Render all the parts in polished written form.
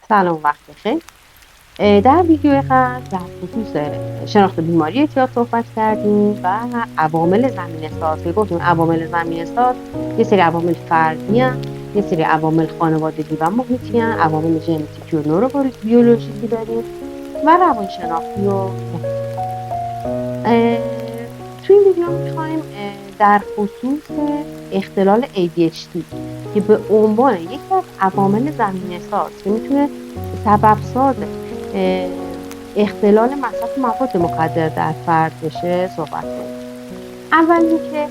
سلام، وقت بخیر. در ویدیو قبل در خصوص شناخت بیماری اعتیاد صحبت کردیم و عوامل زمینه‌ساز که گفتیم عوامل زمینه‌ساز یه سری عوامل فردی هستند، یه سری عوامل خانوادگی و محیطی هستند، عوامل ژنتیکی و نوروبیولوژیکی داریم و روانشناختی و محیطی. توی این ویدیو می‌خوایم در خصوص اختلال ADHD که به عنوان یکی از عوامل زمینه‌ساز که میتونه سبب ساز اختلال مصرف مواد مخدر در فرد بشه صحبت کنیم. اول اینکه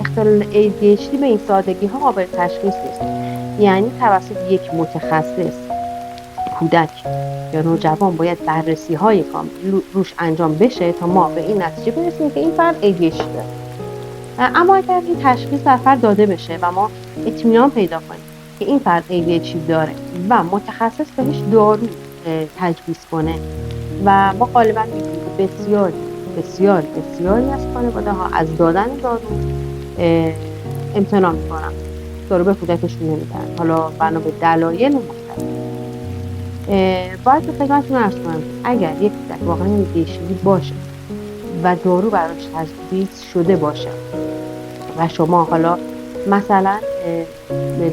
اختلال ADHD به این سادگی ها قابل تشخیص نیست، یعنی توسط یک متخصص کودک یا نوجوان باید بررسی های کامل روش انجام بشه تا ما به این نتیجه برسیم که این فرد ADHD داره. اما اگر این تشخیص در فرد داده بشه و ما اطمینان پیدا کنیم که این فرد ADHD داره و متخصص بهش دارو تجویز کنه و ما غالبا می‌بینیم بسیاری از خانواده ها از دادن دارو امتناع میکنن، دارو به کودکشون نمیدن، حالا بنا به دلایل مختلف. باید به خدمتتون عرض کنم اگر یک کودک واقعا ADHD باشه و دارو براش تجویز شده باشه و شما حالا مثلا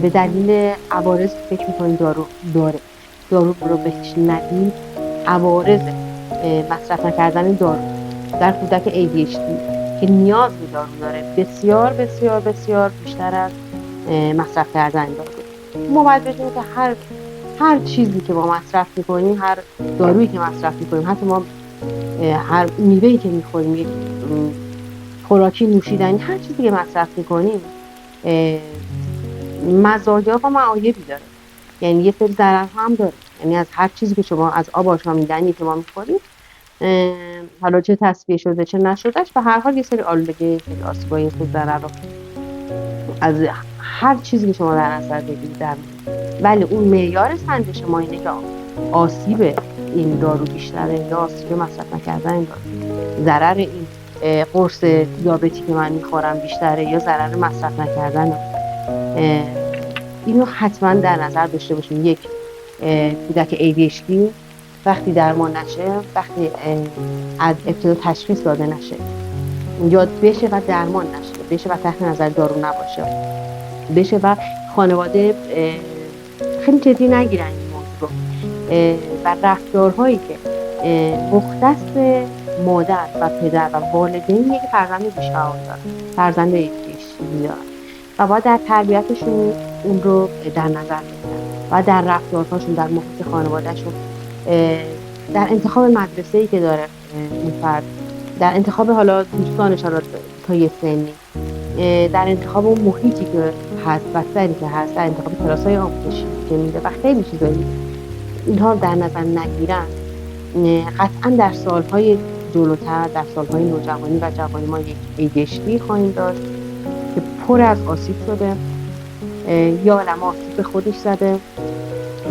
به دلیل عوارض فکر میکنید دارو رو بهش ندید، عوارض مصرف نکردن دارو در کودک ADHD که نیاز به دارو داره بسیار بسیار بسیار بیشتر از مصرف کردن دارو. ما باید بدونیم که هر چیزی که ما مصرف میکنیم، هر دارویی که مصرف میکنیم، حتی ما هر میوه‌ای که میخوریم، یک خوراکی، نوشیدنی، هر چیزی که مصرف میکنیم مزایا و معایبی داره، یعنی یه سری ضررها هم داره. یعنی از هر چیزی که شما از آب آشامیدنی که ما میخوریم، حالا چه تصفیه شده چه نشدهش، به هر حال یه سری آلودگی، یه سری آسیبا، یه سری ضرر از هر چیزی که شما در نظر بگیرید در مورد. ولی اون معیار سنجش ما اینه که آسیب این دارو بیشتره یا آسیب مصرف نکردن این دارو، ضرر این قرص دیابتی که من میخورم بیشتره یا ضرر مصرف نکردن. اینو حتما در نظر داشته باشیم. یک کودک ADHD وقتی درمان نشه، وقتی از ابتدا تشخیص داده نشه، یاد بشه و درمان نشه، بشه و تحت نظر دارو نباشه، بشه و خانواده خیلی جدی نگیرن این موضوع رو و رفتارهایی که مختص مادر و پدر و والدینیه که فرزند بیش‌فعال دارن، فرزند ADHD دارن و باید در تربیتشون اون رو در نظر بگیرن و در رفتارهاشون، در محیط خانوادهشون، در انتخاب مدرسه‌ای که داره این فرد، در انتخاب حالا دوستانش تا یه سنی، در انتخاب اون محیطی که هست، بستری که هست، در انتخاب کلاس‌های آموزشی که میده و خیلی چیزایی، اینها در نظر نگیرن، قطعا در سالهای جلوتر، در سالهای نوجوانی و جوانی ما یک ADHD خواهیم داشت که پر از آسیب شده، یا عالمه آسیب به خودش زده،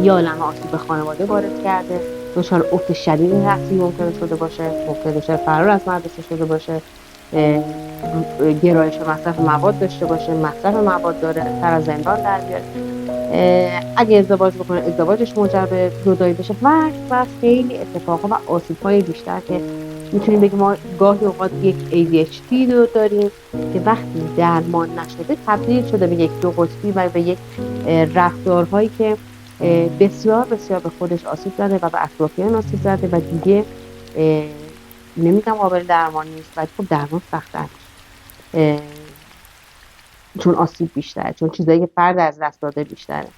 یا عالمه آسیب به خانواده وارد کرده، دچار افت شدید رأسی ممکنه شده باشه، ممکنه دچار فرار از مدرسه شده باشه، گرایش به مصرف مواد داشته باشه، مصرف مواد داره، سر از زندان در بیاره، اگه ازدواج بکنه ازدواجش موجب به جدایی بشه و خیلی اتفاقا و آسیب‌های بیشتر که میتونیم بگیم ما گاهی اوقات یک ADHD رو داریم که وقتی درمان نشده تبدیل شده به یک دو قطبی و به یک رفتارهایی که بسیار بسیار به خودش آسیب زده و به اطرافیان آسیب زده و دیگه نمیگم قابل درمان نیست، ولی خب درمان سخته چون آسیب بیشتره، چون چیزایی که فرد از دست داده بیشتره،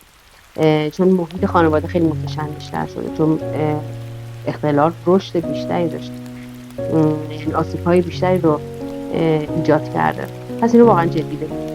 چون محیط خانواده خیلی متشنج‌تر شده، چون اختلال رشد بیشتری داشته، آسیب‌های بیشتری رو ایجاد کرده. پس اینو واقعا جدی بگیرید.